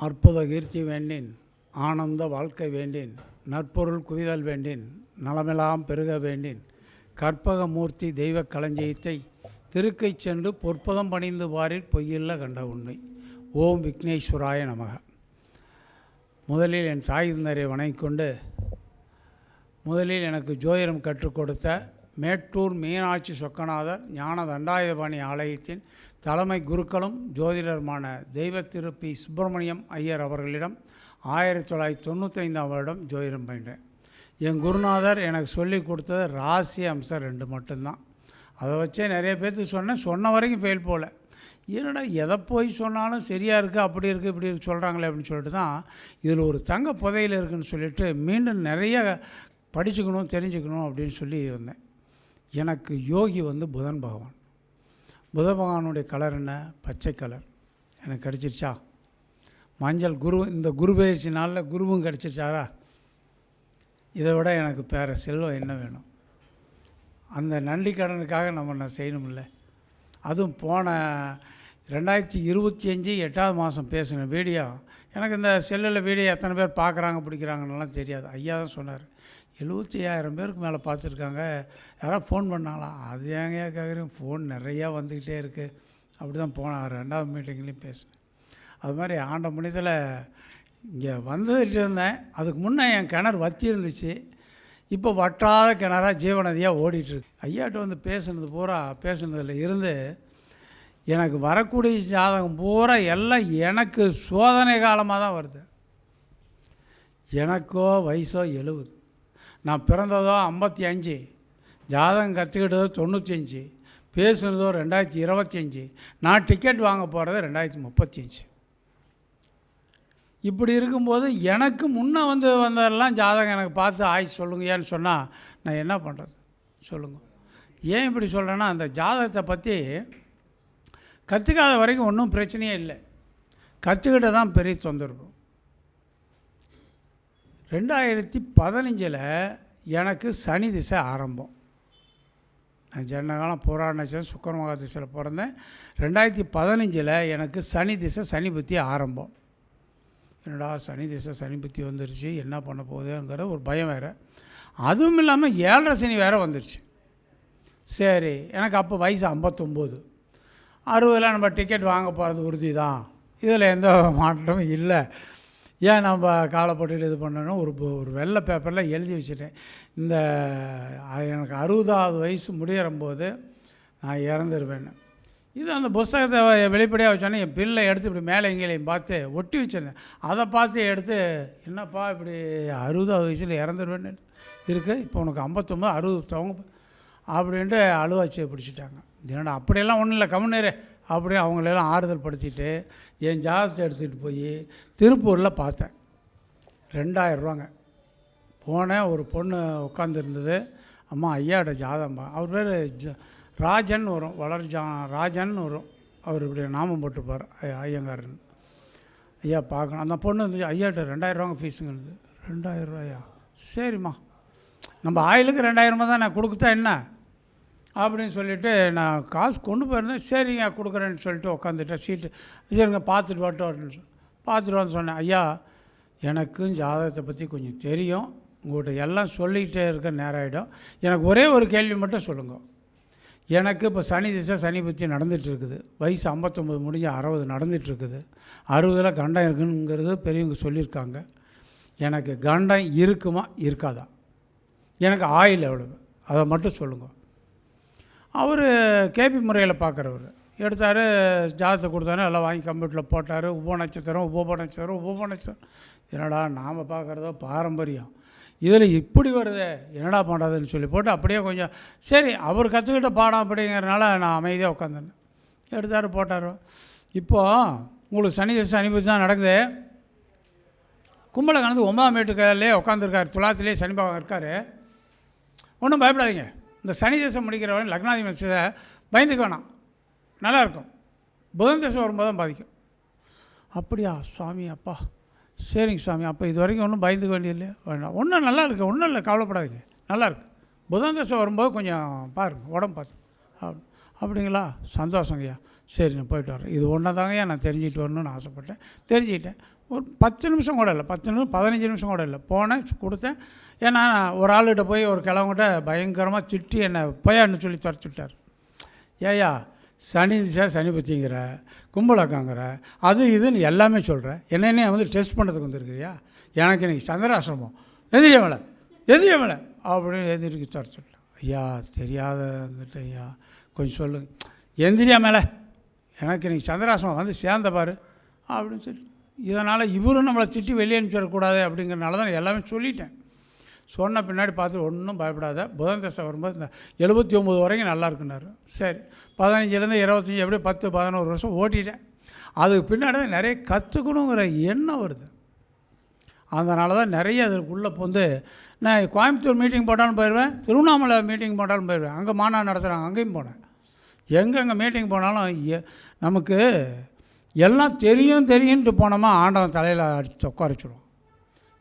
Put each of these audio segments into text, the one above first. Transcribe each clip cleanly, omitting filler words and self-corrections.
அற்புத கீர்த்தி வேண்டின், ஆனந்த வாழ்க்கை வேண்டின், நற்பொருள் குவிதல் வேண்டின், நலமெல்லாம் பெருக வேண்டின், கற்பகமூர்த்தி தெய்வ களஞ்சியத்தை திருக்கை சென்று பொற்பதம் பணிந்து பாரில் பொய்யில்ல கண்ட உண்மை. ஓம் விக்னேஸ்வராய நமக. முதலில் என் தாய் தந்தரை வணங்கிக்கொண்டு, முதலில் எனக்கு ஜோதிடம் கற்றுக் கொடுத்த மேட்டூர் மீனாட்சி சொக்கநாதர் ஞான தண்டாயுதபாணி ஆலயத்தின் தலைமை குருக்களும் ஜோதிடருமான தெய்வ திரு பி சுப்பிரமணியம் ஐயர் அவர்களிடம் 1995ஆம் வருடம் ஜோதிடம் பயின்றேன். என் குருநாதர் எனக்கு சொல்லி கொடுத்தது ராசி அம்சம் 2 மட்டும்தான். அதை வச்சே நிறைய பேர்த்துக்கு சொன்ன வரைக்கும் ஃபெயில் போகல. என்னடா எதை போய் சொன்னாலும் சரியாக இருக்குது, அப்படி இருக்குது, இப்படி இருக்குது சொல்கிறாங்களே அப்படின்னு சொல்லிட்டு தான் இதில் ஒரு தங்க புதையில் இருக்குதுன்னு சொல்லிவிட்டு மீண்டும் நிறைய படிச்சுக்கணும், தெரிஞ்சுக்கணும் அப்படின்னு சொல்லி வந்தேன். எனக்கு யோகி புதன் பகவான். புத பகவானுடைய கலர் என்ன? பச்சை கலர். எனக்கு கிடச்சிருச்சா? மஞ்சள் குரு, இந்த குரு பயிற்சி நாளில் குருவும் கிடச்சிருச்சாரா? இதை விட எனக்கு பேர செல்வம் என்ன வேணும்? அந்த நன்றி கடனுக்காக நான் செய்யணுமில்ல. அதுவும் போன 2025 8ஆவது மாதம் பேசின வீடியோ, எனக்கு இந்த செல்லில் வீடியோ எத்தனை பேர் பார்க்குறாங்க பிடிக்கிறாங்கன்னெலாம் தெரியாது. ஐயா தான் சொன்னார், 75,000 பேருக்கு மேலே பார்த்துருக்காங்க, யாராவது ஃபோன் பண்ணாங்களாம். அது ஏங்க கேட்குறேன், ஃபோன் நிறையா வந்துக்கிட்டே இருக்குது. அப்படி தான் போன 2வது மீட்டிங்லேயும் பேசினேன். அது மாதிரி ஆண்ட புண்ணியத்தில் இங்கே வந்துட்டு இருந்தேன். அதுக்கு முன்னே என் கிணறு வற்றி இருந்துச்சு. இப்போ வற்றாத கிணறாக ஜீவநதியாக ஓடிட்டுருக்கு. ஐயாட்ட பேசுனதில் இருந்து எனக்கு வரக்கூடிய ஜாதகம் பூரா எல்லாம் எனக்கு சோதனை காலமாக தான் வருது. எனக்கோ வயசோ 70, நான் பிறந்ததோ 55, ஜாதகம் கற்றுக்கிட்டதோ 95, பேசுனதோ 2025, நான் டிக்கெட் வாங்க போகிறது 2035. இப்படி இருக்கும்போது எனக்கு முன்னே வந்ததெல்லாம் ஜாதகம் எனக்கு பார்த்து ஆய்ச்சி சொல்லுங்க ஏன்னு சொன்னால் நான் என்ன பண்ணுறது சொல்லுங்கள். ஏன் இப்படி சொல்கிறேன்னா, அந்த ஜாதகத்தை பற்றி கற்றுக்காத வரைக்கும் ஒன்றும் பிரச்சனையே இல்லை. கற்றுக்கிட்ட தான் பெரிய தொந்தரவு. 2015 எனக்கு சனி திசை ஆரம்பம். நான் ஜனகாலம் புராண நட்சத்திரம் சுக்கிர மகா திசையில் பிறந்தேன். 2015 எனக்கு சனி திசை சனி புத்தி ஆரம்பம். என்னடா சனி திசை சனி புத்தி வந்துருச்சு, என்ன பண்ண போகுதுங்கிற ஒரு பயம் வேறு. அதுவும் இல்லாமல் 7.5 சனி வேறு வந்துருச்சு. சரி, எனக்கு அப்போ வயசு 59. 60 நம்ம டிக்கெட் வாங்க போகிறது உறுதி தான், இதில் எந்த மாற்றமும் இல்லை. ஏன் நம்ம காலப்பட்டு இது பண்ணணும், ஒரு வெள்ளை பேப்பரில் எழுதி வச்சுட்டேன். எனக்கு 60வது வயசு முடியறம்போது நான் இறந்துருவேன்னு. இது அந்த புஸ்தகத்தை வெளிப்படையாக வச்சோன்னே என் பிள்ளை எடுத்து இப்படி மேலே எங்கேயும் பார்த்து ஒட்டி வச்சுருந்தேன். அதை பார்த்து எடுத்து, என்னப்பா இப்படி 60வது வயசில் இறந்துருவேன்னு இருக்குது, இப்போ உனக்கு 59, 60 தவங்க அப்படின்ட்டு அழுவாச்சியை பிடிச்சிட்டாங்க. என்னடா அப்படியெல்லாம் ஒன்றும் இல்லை, கம்முனேரு அப்படியே அவங்களெல்லாம் ஆறுதல் படுத்திட்டு என் ஜாதகத்தை எடுத்துகிட்டு போய் திருப்பூரில் பார்த்தேன். 2000 ரூபாங்க. போனேன், ஒரு பொண்ணு உட்காந்துருந்தது. அம்மா ஐயாவோட ஜாதகம், அவர் பேர் ராஜன் வரும், ராஜன் வரும், அவர் இப்படி நாமம் போட்டுப்பார் ஐயங்காரன். ஐயா பார்க்கணும். அந்த பொண்ணு இருந்துச்சு, ஐயாட்ட 2000 ரூபாங்க ஃபீஸுங்கிறது. 2000 ரூபாயா? சரிம்மா, நம்ம ஆயிலுக்கு 2000 தான் நான் கொடுக்குத்தா என்ன அப்படின்னு சொல்லிவிட்டு நான் காசு கொண்டு போயிருந்தேன். சரிங்க கொடுக்குறேன்னு சொல்லிட்டு உட்காந்துட்டேன். சீட்டு சரிங்க பார்த்துட்டு வரட்டும் அப்படின்னு பார்த்துட்டு வந்து சொன்னேன். ஐயா, எனக்கும் ஜாதகத்தை பற்றி கொஞ்சம் தெரியும், உங்கள்கிட்ட எல்லாம் சொல்லிக்கிட்டே இருக்க நேரம் ஆகிடும். எனக்கு ஒரே ஒரு கேள்வி மட்டும் சொல்லுங்கள். எனக்கு இப்போ சனி திசை சனி புத்தி நடந்துகிட்ருக்குது. வயசு 59 முடிஞ்சு 60 நடந்துகிட்ருக்குது. 60 கண்டம் இருக்குங்கிறது பெரியவங்க சொல்லியிருக்காங்க. எனக்கு கண்டம் இருக்குமா இருக்காதா? எனக்கு ஆயில் எவ்வளவு, அதை மட்டும் சொல்லுங்கள். அவர் கேபி முறையில் பார்க்குறவர் எடுத்தார், ஜாதகத்தை கொடுத்தாரு, எல்லாம் வாங்கி கம்ப்யூட்டரில் போட்டார். உப நட்சத்திரம். என்னடா நாம் பார்க்குறதோ பாரம்பரியம், இதில் இப்படி வருது, என்னடா பண்ணுறதுன்னு சொல்லி போட்டு அப்படியே கொஞ்சம் சரி அவர் கற்றுக்கிட்ட பாடம் அப்படிங்கிறனால நான் அமைதியாக உட்காந்துருந்தேன். எடுத்தார், போட்டார். இப்போது உங்களுக்கு சனி திசை சனி புத்தி தான் நடக்குது. கும்பலை கணக்கு 9ஆம் வீட்டுக்காரிலே உட்காந்துருக்காரு, துலாத்திலே சனி பகவான் இருக்கார். ஒன்றும் பயப்படாதீங்க, இந்த சனி திசை முடிக்கிறவரை லக்னாதிபதி திசை பயந்துக்க வேணாம், நல்லாயிருக்கும். புதன் திசை வரும்போது தான் பாதிக்கும். அப்படியா சுவாமி? அப்பா சரிங்க சுவாமி, அப்போ இது வரைக்கும் ஒன்றும் பயந்துக்க வேண்டியதில்லையா? வேண்டாம், ஒன்றும் நல்லா இருக்குது, ஒன்றும் இல்லை, கவலைப்படாதீங்க, நல்லாயிருக்கு. புதன் தசை வரும்போது கொஞ்சம் பாருங்கள், உடம்பு பார்த்து. அப்படிங்களா? சந்தோஷங்கய்யா. சரி, நான் போய்ட்டு வரேன். இது ஒன்று தாங்கய்யா நான் தெரிஞ்சுக்கிட்டு வரணும்னு ஆசைப்பட்டேன், தெரிஞ்சுக்கிட்டேன். ஒரு 10 நிமிஷம் கூட இல்லை, 10 நிமிஷம் 15 நிமிஷம் கூட இல்லை. போனேன், கொடுத்தேன். ஏன்னா ஒரு ஆளுகிட்ட போய் ஒரு கிழவங்கிட்ட பயங்கரமாக திட்டி என்னை போயான்னு சொல்லி துரத்தி விட்டார். ஏயா சனி திசை சனி பற்றிங்கிற, கும்பலக்காங்கிற, அது இதுன்னு எல்லாமே சொல்கிறேன், என்னென்ன வந்து டெஸ்ட் பண்ணுறதுக்கு வந்துருக்குறியா, எனக்கு இன்றைக்கி சந்திராசிரமம், எதிரியா மேலே அப்படின்னு எதிரிக்கு துரத்தி விட்டேன். ஐயா தெரியாத வந்துட்டு ஐயா கொஞ்சம் சொல்லுங்க, எந்திரியா மேலே, எனக்கு இன்றைக்கி சந்திராசிரமம் வந்து சேர்ந்த பாரு அப்படின்னு சொல்லி. இதனால் இவரும் நம்மளை திட்டி வெளியே அனுப்பிச்சிடக்கூடாது அப்படிங்கிறனால தான் எல்லாமே சொல்லிட்டேன். சொன்ன பின்னாடி பார்த்து ஒன்றும் பயப்படாத, புதன் தசை வரும்போது இந்த 79 வரைக்கும் நல்லா இருக்குன்னாரு. சரி, 15லேருந்து 25 எப்படியும் 10-11 வருஷம் ஓட்டிட்டேன். அதுக்கு பின்னாடி தான் நிறைய கற்றுக்கணுங்கிற எண்ணம் வருது. அதனால தான் நிறைய அதுக்குள்ளே வந்து நான் கோயம்புத்தூர் மீட்டிங் போட்டாலும் போயிடுவேன், திருவண்ணாமலை மீட்டிங் போட்டாலும் போயிடுவேன். அங்கே மாநாடு நடத்துகிறாங்க, அங்கேயும் போனேன். எங்கெங்கே மீட்டிங் போனாலும் நமக்கு எல்லாம் தெரியும்ன்ட்டு போனோமா ஆண்டவன் தலையில் அடித்து உட்காரிச்சிடுவோம்.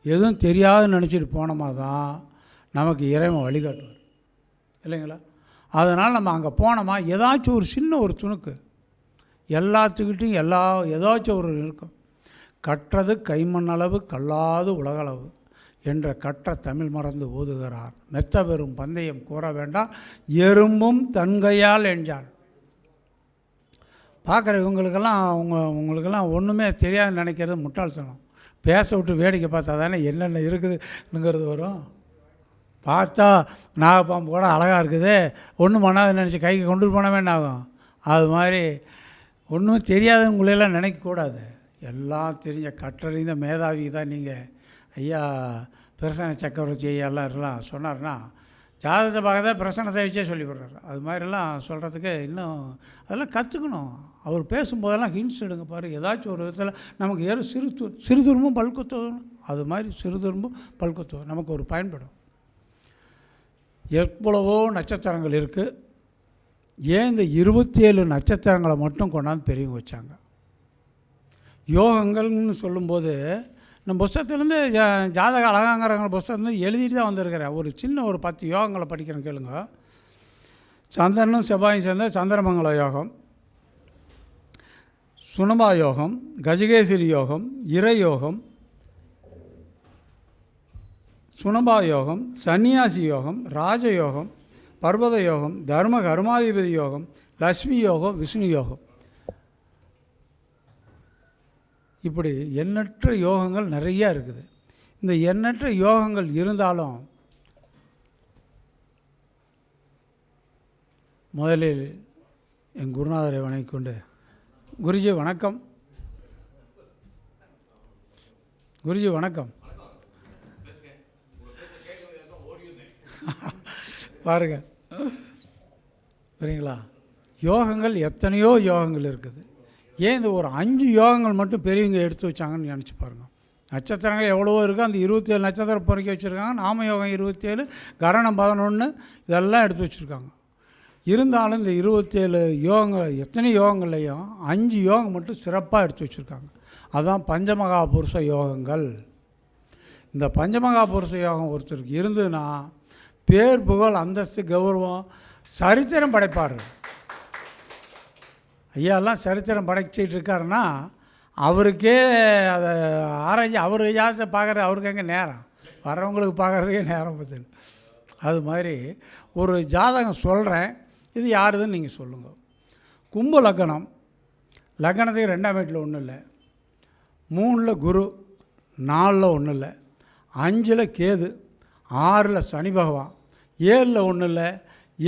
எதுவும் தெரியாதுன்னு நினச்சிட்டு போனோமா தான் நமக்கு இறைவன் வழிகாட்டுவார் இல்லைங்களா. அதனால் நம்ம அங்கே போனோமா ஏதாச்சும் ஒரு சின்ன ஒரு துணுக்கு எல்லாத்துக்கிட்டையும் ஏதாச்சும் ஒரு இருக்கும். கற்றது கைமண்ணளவு கல்லாது உலகளவு என்ற கற்ற தமிழ் மறந்து ஓதுகிறார். மெத்த பெறும் பந்தயம் கூற வேண்டாம், எறும்பும் தன்கையால் என்றார். பார்க்குற இவங்களுக்கெல்லாம் உங்களுக்கெல்லாம் ஒன்றுமே தெரியாதுன்னு நினைக்கிறது முட்டாள்தனம். பேச விட்டு வேடிக்கை பார்த்தா தானே என்னென்ன இருக்குதுங்கிறது வரும். பார்த்தா நாகப்பாம்பு கூட அழகாக இருக்குது, ஒன்றும் பண்ணாதுன்னு நினச்சி கைக்கு கொண்டு போனவே என்ன ஆகும். அது மாதிரி ஒன்றும் தெரியாதுங்களெல்லாம் நினைக்கக்கூடாது. எல்லாம் தெரிஞ்ச கற்றறிந்த மேதாவி தான் நீங்கள். ஐயா பிரசன்ன சக்கரவர்த்தி ஐயாலாம் இருக்கலாம் சொன்னார்னா ஜாதகத்தை பார்க்கறத பிரசன்னத்தை வச்சே சொல்லிவிடுறாரு. அது மாதிரிலாம் சொல்கிறதுக்கு இன்னும் அதெல்லாம் கற்றுக்கணும். அவர் பேசும்போதெல்லாம் ஹிண்ட்ஸ் எடுங்க பாரு. ஏதாச்சும் ஒரு விதத்தில் நமக்கு சிறுதுரும்பும் பல்குத்துவம், அது மாதிரி சிறுதுரும்பும் பல்குத்துவம் நமக்கு ஒரு பயன்படும். எவ்வளவோ நட்சத்திரங்கள் இருக்குது. ஏன் இந்த 27 நட்சத்திரங்களை மட்டும் கொண்டாந்து பெரியவங்க வச்சாங்க? யோகங்கள்னு சொல்லும்போது நம்ம புஸ்தகத்துலேருந்து ஜாதக அழகாங்கிறவங்க புஸ்தகத்துலேருந்து எழுதிட்டு தான் வந்திருக்கிறேன். ஒரு சின்ன ஒரு 10 யோகங்களை படிக்கிறேன் கேளுங்க. சந்திரனும் செவ்வாயும் சேர்ந்த சந்திரமங்கல யோகம், சுனபா யோகம், கஜகேசரி யோகம், இறை யோகம், சுனபா யோகம், சன்னியாசி யோகம், ராஜயோகம், பர்வத யோகம், தர்ம கர்மாதிபதி யோகம், லக்ஷ்மி யோகம், விஷ்ணு யோகம். இப்படி எண்ணற்ற யோகங்கள் நிறையா இருக்குது. இந்த எண்ணற்ற யோகங்கள் இருந்தாலும் முதலில் என் குருநாதரை வணங்கிக்கொண்டு, குருஜி வணக்கம். குருஜி வணக்கம். பாருங்க சரிங்களா, யோகங்கள் எத்தனையோ யோகங்கள் இருக்குது. ஏன் இந்த ஒரு 5 யோகங்கள் மட்டும் பெரியவங்க எடுத்து வச்சாங்கன்னு நினச்சி பாருங்கள். நட்சத்திரங்கள் எவ்வளவோ இருக்குது. அந்த 27 நட்சத்திரம் பொறுக்கி வச்சுருக்காங்க. நாம யோகம் 27, கரணம் 11, இதெல்லாம் எடுத்து வச்சுருக்காங்க. இருந்தாலும் இந்த 27 யோகங்கள் எத்தனை யோகங்கள்லையும் 5 யோகம் மட்டும் சிறப்பாக எடுத்து வச்சுருக்காங்க. அதுதான் பஞ்சமகா புருஷ யோகங்கள். இந்த பஞ்சமகா புருஷ யோகம் ஒருத்தருக்கு இருந்ததுன்னா பேர் புகழ் அந்தஸ்து கௌரவம் சரித்திரம் படைப்பார்கள். ஐயாலாம் சரித்திரம் படைச்சிட்டு இருக்காருன்னா அவருக்கே அதை ஆராய்ச்சி அவர் ஜாதகத்தை பார்க்குறது அவருக்கு எங்கே நேரம், வரவங்களுக்கு பார்க்குறதுக்கே நேரம் பார்த்துன்னு. அது மாதிரி ஒரு ஜாதகம் சொல்கிறேன், இது யாருதுன்னு நீங்கள் சொல்லுங்கள். கும்ப லக்னம், லக்னத்துக்கு 2ஆம் வீட்டில் ஒன்றும் இல்லை, 3ல் குரு, 4ல் ஒன்றும் இல்லை, 5ல் கேது, 6ல் சனி பகவான், 7ல் ஒன்றும் இல்லை,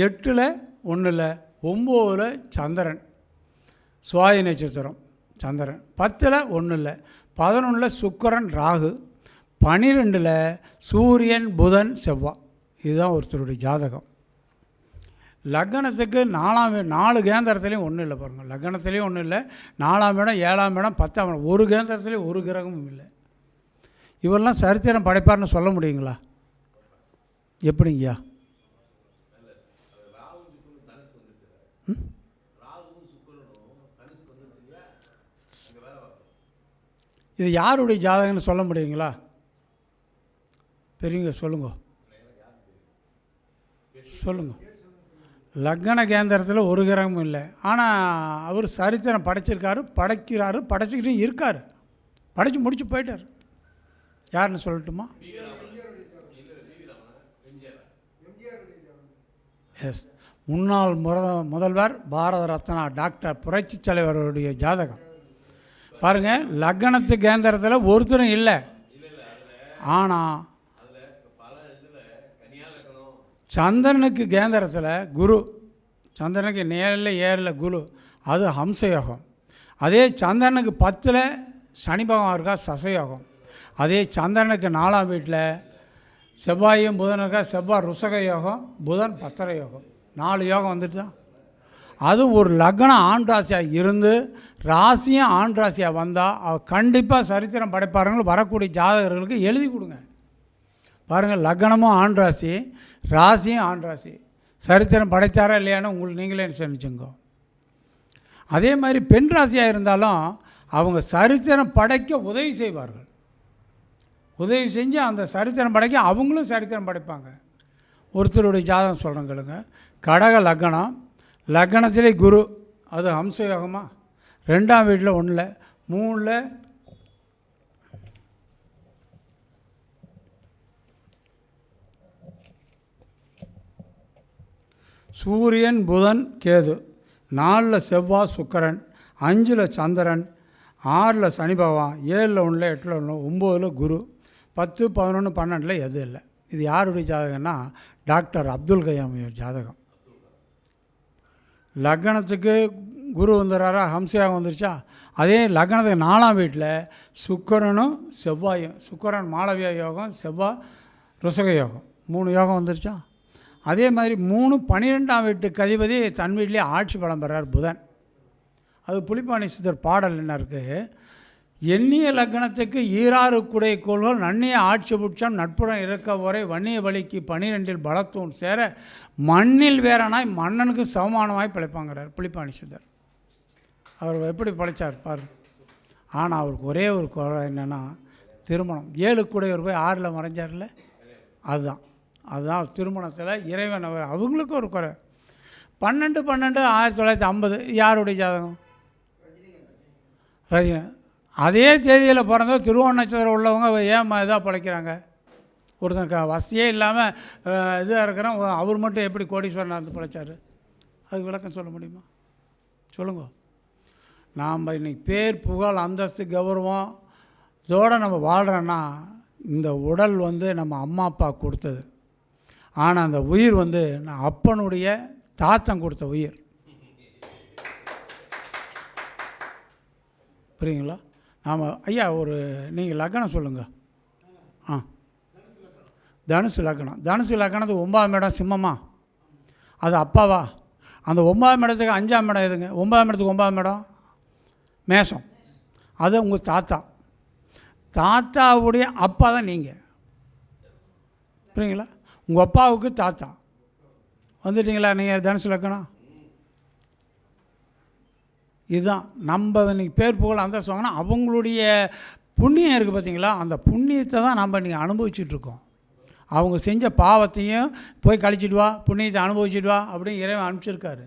8ல் ஒன்றும் இல்லை, 9ல் சந்திரன் சுவாதி நட்சத்திரம் சந்திரன், 10ல் ஒன்றும் இல்லை, 11ல் சுக்கிரன் ராகு, 12ல் சூரியன் புதன் செவ்வாய். இதுதான் ஒருத்தருடைய ஜாதகம். லக்னத்துக்கு 4 கேந்திரத்துலேயும் ஒன்றும் இல்லை பாருங்கள். லக்னத்துலேயும் ஒன்றும் இல்லை, 4ஆம் இடம் 7ஆம் இடம் 10ஆம் இடம், ஒரு கேந்திரத்துலேயும் ஒரு கிரகமும் இல்லை. இவரெல்லாம் சரித்திரம் படைப்பார்னு சொல்ல முடியுங்களா? எப்படிங்கய்யா? இது யாருடைய ஜாதகம்னு சொல்ல முடியுங்களா? பெரியவங்க சொல்லுங்க. லக்ன கேந்திரத்தில் ஒரு கிரகமும் இல்லை. ஆனால் அவர் சரித்திரம் படைச்சிருக்காரு, படைக்கிறாரு, படைச்சிக்கிட்டும் இருக்கார். படித்து முடிச்சு போயிட்டார். யாருன்னு சொல்லட்டுமா? எஸ், முன்னாள் முதல்வர் பாரத ரத்னா டாக்டர் புரட்சி தலைவருடைய ஜாதகம் பாருங்கள். லக்னத்து கேந்திரத்தில் ஒருத்தரும் இல்லை. ஆனால் சந்திரனுக்கு கேந்திரத்தில் குரு, சந்திரனுக்கு நேரில் ஏழில் குரு, அது ஹம்சயோகம். அதே சந்திரனுக்கு 10ல் சனி பகவான் இருக்கா, சசயோகம். அதே சந்திரனுக்கு 4ஆம் வீட்டில் செவ்வாயும் புதன் இருக்கா, செவ்வாய் ருசக யோகம், புதன் பத்திர யோகம். 4 யோகம் வந்துட்டு தான். அது ஒரு லக்னம் ஆண் ராசியாக இருந்து ராசியும் ஆண் ராசியாக வந்தால் கண்டிப்பாக சரித்திரம் படைப்பாருங்கள். வரக்கூடிய ஜாதகர்களுக்கு எழுதி கொடுங்க. பாருங்கள், லக்னமும் ஆண் ராசி, ராசியும் ஆண் ராசி, சரித்திரம் படைத்தாரா இல்லையான்னு உங்களுக்கு நீங்களே நினச்சிங்க. அதே மாதிரி பெண் ராசியாக இருந்தாலும் அவங்க சரித்திரம் படைக்க உதவி செய்வார்கள். உதவி செஞ்சு அந்த சரித்திரம் படைக்க அவங்களும் சரித்திரம் படைப்பாங்க. ஒருத்தருடைய ஜாதகம் சொல்கிறேன் கேளுங்க. கடக லக்னம், லக்னத்திலே குரு, அது ஹம்சயோகமா, 2ஆம் வீட்டில் 1ல் 3ல் சூரியன் புதன் கேது, 4ல் செவ்வாய் சுக்கிரன், 5ல் சந்திரன், 6ல் சனி பகவான், 7ல் 1ல் 8ல் 1 9ல் குரு, 10 11 12ல் எதுவும் இல்லை. இது யாருடைய ஜாதகம்னா டாக்டர் அப்துல் கலாம் ஜாதகம். லக்னத்துக்கு குரு வந்துடுறாரா, ஹம்சயோகம் வந்துருச்சா. அதே லக்னத்துக்கு 4ஆம் வீட்டில் சுக்கிரனும் செவ்வாயும், சுக்கிரன் மாளவியா யோகம், செவ்வாய் ருசக யோகம், 3 யோகம் வந்துருச்சா. அதே மாதிரி 3 12ஆம் வீட்டுக்கு அதிபதி தன் வீட்டிலே ஆட்சி பலம் பெறார் புதன். அது புலிப்பாணி சித்தர் பாடல் என்ன இருக்குது, எண்ணிய லக்னத்துக்கு ஈராறு குடை கோள்கள் நன்னிய ஆட்சி புட்சம் நட்புறம் இருக்க வரை வன்னிய வலிக்கு 12ல் பலத்தூன் சேர மண்ணில் வேறனாய் மன்னனுக்கு சமமானமாய் பிழைப்பாங்கிறார் புலிப்பாணி சித்தர். அவர் எப்படி பிழைச்சார் பாரு. ஆனால் அவருக்கு ஒரே ஒரு குறை என்னென்னா திருமணம். 7 கூடையவர் போய் 6ல் மறைஞ்சார்ல, அதுதான் திருமணத்தில் இறைவன் அவங்களுக்கு ஒரு குறை. 12/12/1950 யாருடைய ஜாதகம்? ரஜினி. அதே தேதியில் பிறந்த திருவோண நட்சத்திரம் உள்ளவங்க ஏன் இதாக பிழைக்கிறாங்க? ஒருத்தன் வசதியே இல்லாமல் இதாக இருக்கிறோம், அவர் மட்டும் எப்படி கோடீஸ்வரனாக இருந்து பிழைச்சார்? அதுக்கு விளக்கம் சொல்ல முடியுமா? சொல்லுங்க. நாம் இன்றைக்கி பேர் புகழ் அந்தஸ்து கௌரவம் இதோடு நம்ம வாழ்கிறோன்னா இந்த உடல் நம்ம அம்மா அப்பா கொடுத்தது. ஆனால் அந்த உயிர் நான் அப்பனுடைய தாத்தன் கொடுத்த உயிர். புரியுங்களா? நாம் ஐயா நீங்கள் லக்னம் சொல்லுங்கள். தனுசு லக்னம். தனுசு லக்னத்துக்கு 9ஆம் இடம் சிம்மமா, அது அப்பாவா? அந்த 9ஆம் இடத்துக்கு 5ஆம் இடம் எதுங்க? 9ஆம் இடத்துக்கு 9ஆம் இடம் மேஷம், அது உங்கள் தாத்தாவுடைய அப்பா தான் நீங்கள். புரியுங்களா? உங்கள் அப்பாவுக்கு தாத்தா வந்துட்டீங்களா நீங்கள் தனுசு லக்னம். இதுதான் நம்ம இன்றைக்கி பேர் புகழ் அந்த சொன்னா அவங்களுடைய புண்ணியம் இருக்குது பார்த்தீங்களா, அந்த புண்ணியத்தை தான் நம்ம இன்றைக்கி அனுபவிச்சுட்ருக்கோம். அவங்க செஞ்ச பாவத்தையும் போய் கழிச்சிட்டு வா, புண்ணியத்தை அனுபவிச்சுட்டு வா அப்படின்னு இறைவன் அனுப்பிச்சிருக்காரு.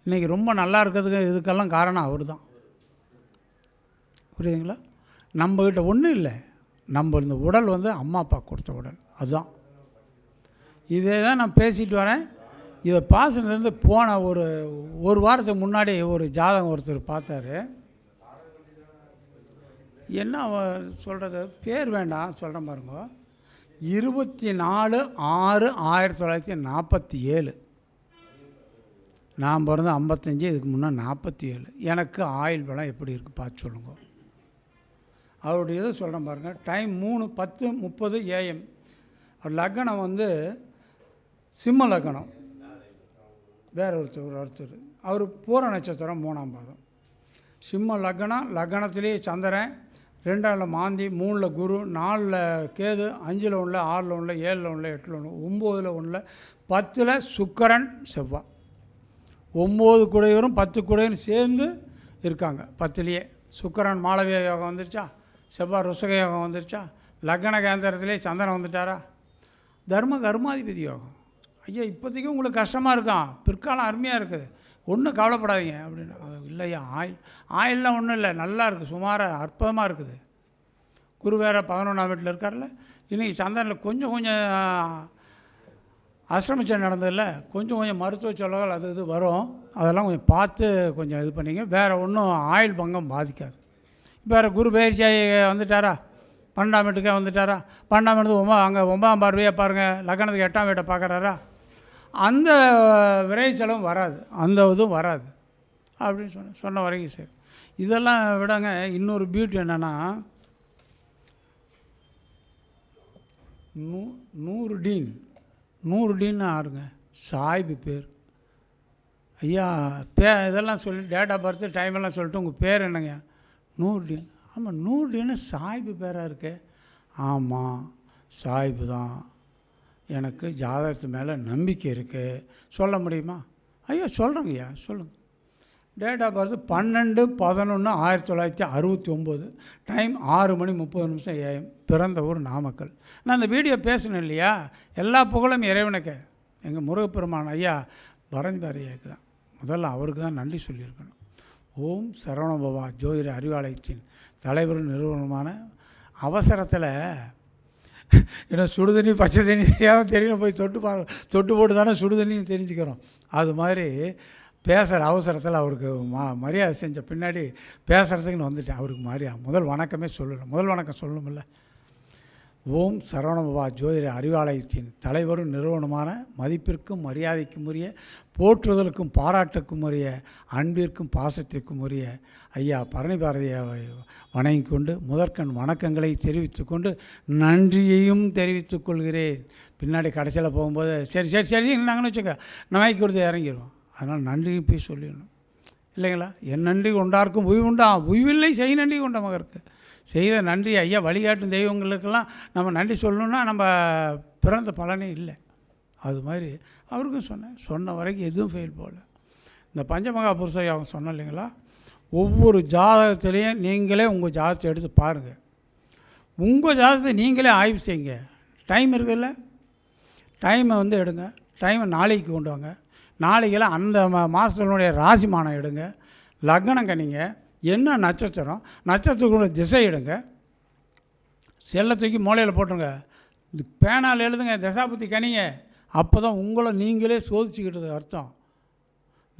இன்றைக்கி ரொம்ப நல்லா இருக்கிறதுக்கு இதுக்கெல்லாம் காரணம் அவர் தான். புரியுதுங்களா? நம்மக்கிட்ட ஒன்றும் இல்லை, நம்ம இந்த உடல் அம்மா அப்பா கொடுத்த உடல். அதுதான் இதே தான் நான் பேசிட்டு வரேன். இதை பாசினதுலேருந்து போன ஒரு வாரத்துக்கு முன்னாடி ஒரு ஜாதகம் ஒருத்தர் பார்த்தாரு. என்ன சொல்கிறது, பேர் வேண்டாம் சொல்கிறேன் பாருங்க. 24/6/1947. நான் பிறந்த 55, இதுக்கு முன்னே 47. எனக்கு ஆயுள் பலம் எப்படி இருக்குது பார்த்து சொல்லுங்க. அவருடைய இதை சொல்கிறேன் பாருங்கள். Time 3:10:30 AM. லக்னம் சிம்ம லக்னம். வேற ஒருத்தர் அவர் பூர நட்சத்திரம் 3ஆம் பாதம். சிம்ம லக்னம். லக்னத்திலே சந்திரன், 2ஆல் மாந்தி, 3ல் குரு, 4ல் கேது, 5ல் 1, 6ல் 1, 7ல் 1, 8ல் 1, 9ல் 1, 10ல் சுக்கிரன் செவ்வாய். 9 கூடையவரும் 10 கூடையும் சேர்ந்து இருக்காங்க 10லேயே. சுக்கிரன் மாளவிய யோகம் வந்துருச்சா, செவ்வாய் ருசக யோகம் வந்துருச்சா, லக்ன கேந்திரத்திலே சந்திரன் வந்துட்டாரா, தர்ம கர்மாதிபதி யோகம். ஐயா இப்போதைக்கும் உங்களுக்கு கஷ்டமாக இருக்கான், பிற்காலம் அருமையாக இருக்குது, ஒன்றும் கவலைப்படாதீங்க அப்படின்னு. அது இல்லையா, ஆயில்லாம் ஒன்றும் இல்லை, நல்லா இருக்குது, சுமாராக அற்புதமாக இருக்குது. குரு வேறு 11ஆம் வீட்டில் இருக்கார்ல. இன்றைக்கி சந்திரனில் கொஞ்சம் கொஞ்சம் அஷ்டமச்சம் நடந்ததில்ல, கொஞ்சம் கொஞ்சம் மருத்துவ செலவுகள் அது இது வரும். அதெல்லாம் கொஞ்சம் பார்த்து கொஞ்சம் இது பண்ணிங்க. வேறு ஒன்றும் ஆயுள் பங்கம் பாதிக்காது. இப்போ வேறு குரு பயிற்சியாகி வந்துட்டாரா, 12ஆம் வீட்டுக்கே வந்துட்டாரா, 12ஆம் வீட்டுக்கு அங்கே 9ஆம் பார்வையாக பாருங்கள், லக்னத்துக்கு 8ஆம் வீட்டை பார்க்குறாரா, அந்த விரை செலவும் வராது, அந்த இதுவும் வராது அப்படின்னு சொன்ன வரைக்கும் சரி. இதெல்லாம் விடங்க இன்னொரு பியூட்டி என்னென்னா, 100 டீன்னு ஆறுங்க சாய்பு பேர். ஐயா இதெல்லாம் சொல்லி டேட் ஆஃப் பர்த்து டைமெல்லாம் சொல்லிட்டு உங்கள் பேர் என்னங்க? 100 டீன். ஆமாம், 100 டீன்னு சாய்பு பேராக இருக்கு. ஆமாம், சாய்பு தான். எனக்கு ஜாதகத்து மேலே நம்பிக்கை இருக்குது. சொல்ல முடியுமா? ஐயா சொல்கிறேங்கய்யா, சொல்லுங்கள். Date of birth 12/11/1969, time 6:30 AM, பிறந்த ஊர் நாமக்கல். நான் அந்த வீடியோ பேசணும் இல்லையா, எல்லா புகழும் இறைவனுக்கு, எங்கள் முருகப்பெருமான் ஐயா பரஞ்சாரி ஐயாவுக்கு தான். முதல்ல அவருக்கு தான் நன்றி சொல்லியிருக்கணும். ஓம் சரவணபவா ஜோதிட அறிவாலயத்தின் தலைவரும் நிறுவனமான அவசரத்தில் ஏன்னா சுடுதண்ணி பச்சை தண்ணி தெரியாத தெரியணும், போய் தொட்டு போட்டு தானே சுடுதண்ணின்னு தெரிஞ்சுக்கிறோம். அது மாதிரி பேசுகிற அவசரத்தில் அவருக்கு மரியாதை செஞ்ச பின்னாடி பேசுகிறதுக்குன்னு வந்துட்டேன். அவருக்கு முதல் வணக்கமே சொல்லணும், முதல் வணக்கம் சொல்லணுமில்ல. ஓம் சரவணபவா ஜோதிட அறிவாலயத்தின் தலைவரும் நிறுவனமான மதிப்பிற்கும் மரியாதைக்கும் உரிய, போற்றுதலுக்கும் பாராட்டுக்கும் உரிய, அன்பிற்கும் பாசத்திற்கும் உரிய ஐயா பரணி பாரதியை வணங்கி கொண்டு முதற்கண் வணக்கங்களை தெரிவித்து கொண்டு நன்றியையும் தெரிவித்துக் கொள்கிறேன். பின்னாடி கடைசியில் போகும்போது சரி சரி சரி நாங்கன்னு வச்சுக்க, நாய்க்கு கொடுத்து இறங்கிடுவோம். அதனால் நன்றியும் போய் சொல்லிடணும் இல்லைங்களா? என் நன்றி கொண்டாருக்கும் உய்வுண்டா, உய்வில்லை செய் நன்றி கொண்ட மகருக்கு. செய்த நன்றி ஐயா வழிகாட்டும் தெய்வங்களுக்கெல்லாம் நம்ம நன்றி சொல்லணுன்னா நம்ம பிறந்த பலனே இல்லை. அது மாதிரி அவருக்கும் சொன்ன வரைக்கும் எதுவும் ஃபெயில் போகல. இந்த பஞ்சமகா புருஷ யோகம் சொன்னோம் இல்லைங்களா, ஒவ்வொரு ஜாதகத்துலேயும் நீங்களே உங்கள் ஜாதகத்தை எடுத்து பாருங்கள். உங்கள் ஜாதகத்தை நீங்களே ஆய்வு செய்யுங்க. டைம் இருக்குதுல்ல, டைமை எடுங்க. டைமை நாளைக்கு கொண்டு வாங்க. நாளைக்கெல்லாம் அந்த மாதத்தினுடைய ராசிமானம் எடுங்க, லக்னம் கணிங்க, என்ன நட்சத்திரம், நட்சத்திரத்துக்குள்ள திசை எடுங்க, செல்லை தூக்கி மூலையில் போட்டுருங்க, இந்த பேனால் எழுதுங்க, திசாபுத்தி கணிங்க. அப்போ தான் உங்களை நீங்களே சோதிச்சுக்கிட்டது அர்த்தம்.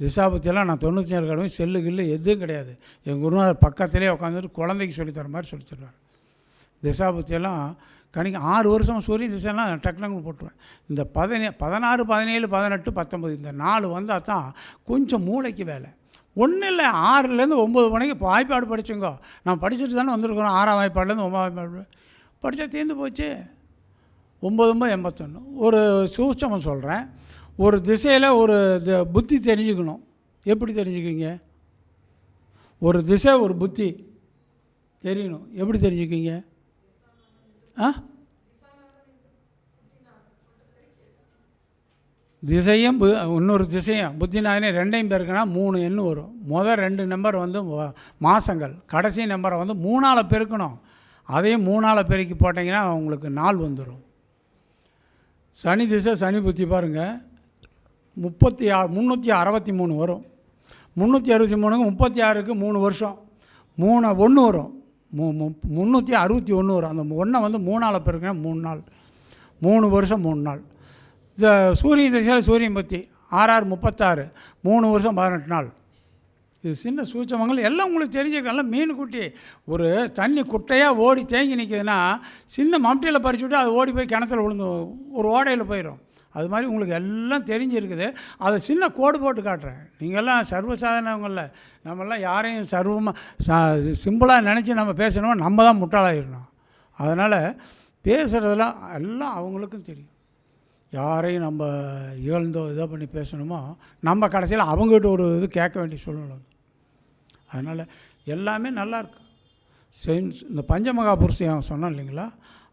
திசாபுத்தியெல்லாம் நான் 97 கடமை செல்லு கில்லு எதுவும் கிடையாது. எங்கள் குருநாதர் பக்கத்திலே உட்காந்துட்டு குழந்தைக்கு சொல்லித்தர மாதிரி சொல்லித்தருவார். திசாபுத்தியெல்லாம் கணிக்க 6 வருஷம் சூரியன் திசையெல்லாம் டக்குனு போட்டுருவேன். இந்த 16, 17, 18, 19 இந்த 4 வந்தால் தான் கொஞ்சம் மூளைக்கு வேலை. ஒன்றும் இல்லை, 6லேருந்து 9 மணிக்கு இப்போ வாய்ப்பாடு படிச்சுங்கோ. நான் படிச்சுட்டு தானே வந்திருக்கிறோம். 6ஆம் வாய்ப்பாடுலேருந்து 9ஆம் வாய்ப்பாடு படித்தா தீர்ந்து போச்சு. 9/81. ஒரு சூட்சமம் சொல்கிறேன். ஒரு திசையில் ஒரு புத்தி தெரிஞ்சுக்கணும். எப்படி தெரிஞ்சுக்குவீங்க? ஒரு திசை ஒரு புத்தி தெரியணும். எப்படி தெரிஞ்சுக்குவீங்க? திசையும் இன்னொரு திசையும் புத்தினாலே 2ஐயும் பெருக்கினா 3 எண்ணு வரும். முதல் 2 நம்பர் மாதங்கள், கடைசி நம்பரை 3ஆல் பெருக்கணும். அதையும் 3ஆல் பெருக்கி போட்டிங்கன்னா உங்களுக்கு நாள் வந்துடும். சனி திசை சனி புத்தி பாருங்கள், 363 வரும். 363க்கு 36க்கு 3 வருஷம், 1 வரும். 361 வரும். அந்த 1 3ஆல் பெருக்கினா 3 நாள், 3 வருஷம் 3 நாள். இந்த சூரியன் திசையில் சூரியன் பற்றி 6 36, 3 வருஷம் 18 நாள். இது சின்ன சூட்சமங்கள் எல்லாம் உங்களுக்கு தெரிஞ்சுக்கலாம். மீன் குட்டி ஒரு தண்ணி குட்டையாக ஓடி தேங்கி நிற்கிதுன்னா சின்ன மம்டியில் பறிச்சு விட்டு அது ஓடி போய் கிணத்துல விழுந்து ஒரு ஓடையில் போயிடும். அது மாதிரி உங்களுக்கு எல்லாம் தெரிஞ்சிருக்குது. அதை சின்ன கோடு போட்டு காட்டுறேன். நீங்கள்லாம் சர்வசாதாரணவங்களில், நம்மெல்லாம் யாரையும் சிம்பிளாக நினச்சி நம்ம பேசணுமோ நம்ம தான் முட்டாளாகிடணும். அதனால் பேசுகிறதெல்லாம் எல்லாம் அவங்களுக்கும் தெரியும். யாரையும் நம்ம இகழ்ந்தோ இதை பண்ணி பேசணுமோ நம்ம கடைசியில் அவங்ககிட்ட ஒரு இது கேட்க வேண்டிய சூழ்நிலை. அதனால் எல்லாமே நல்லாயிருக்கு. இந்த பஞ்சமகா புருஷ யோகம் சொன்னோம் இல்லைங்களா,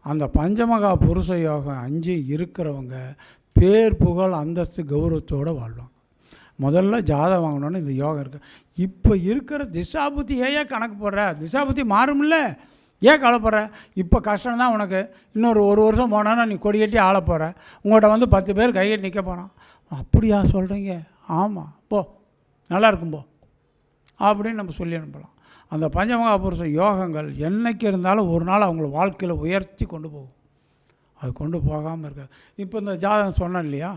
அந்த பஞ்சமகா புருஷ யோகம் 5 இருக்கிறவங்க பேர் புகழ் அந்தஸ்து கௌரவத்தோடு வாழ்வாங்க. முதல்ல ஜாதகம் வாங்கணுன்னு இந்த யோகம் இருக்குது. இப்போ இருக்கிற திசாபுத்தி ஏன் கணக்கு போடுற? திசாபுத்தி மாறும்ல, ஏன் கவலைப்படுற? இப்போ கஷ்டம்தான் உனக்கு. இன்னொரு 1 வருஷம் போனான்னா நீ கொடி கட்டி ஆள போகிற. உங்கள்கிட்ட 10 பேர் கையில் நிற்க போகிறான். அப்படியா சொல்கிறீங்க? ஆமாம், போ, நல்லா இருக்கும் போ அப்படின்னு நம்ம சொல்லி அனுப்பலாம். அந்த பஞ்சமகா புருஷ யோகங்கள் என்றைக்கு இருந்தாலும் ஒரு நாள் அவங்கள வாழ்க்கையில் உயர்த்தி கொண்டு போகும். அது கொண்டு போகாமல் இருக்காது. இப்போ இந்த ஜாதகம் சொன்னேன் இல்லையா,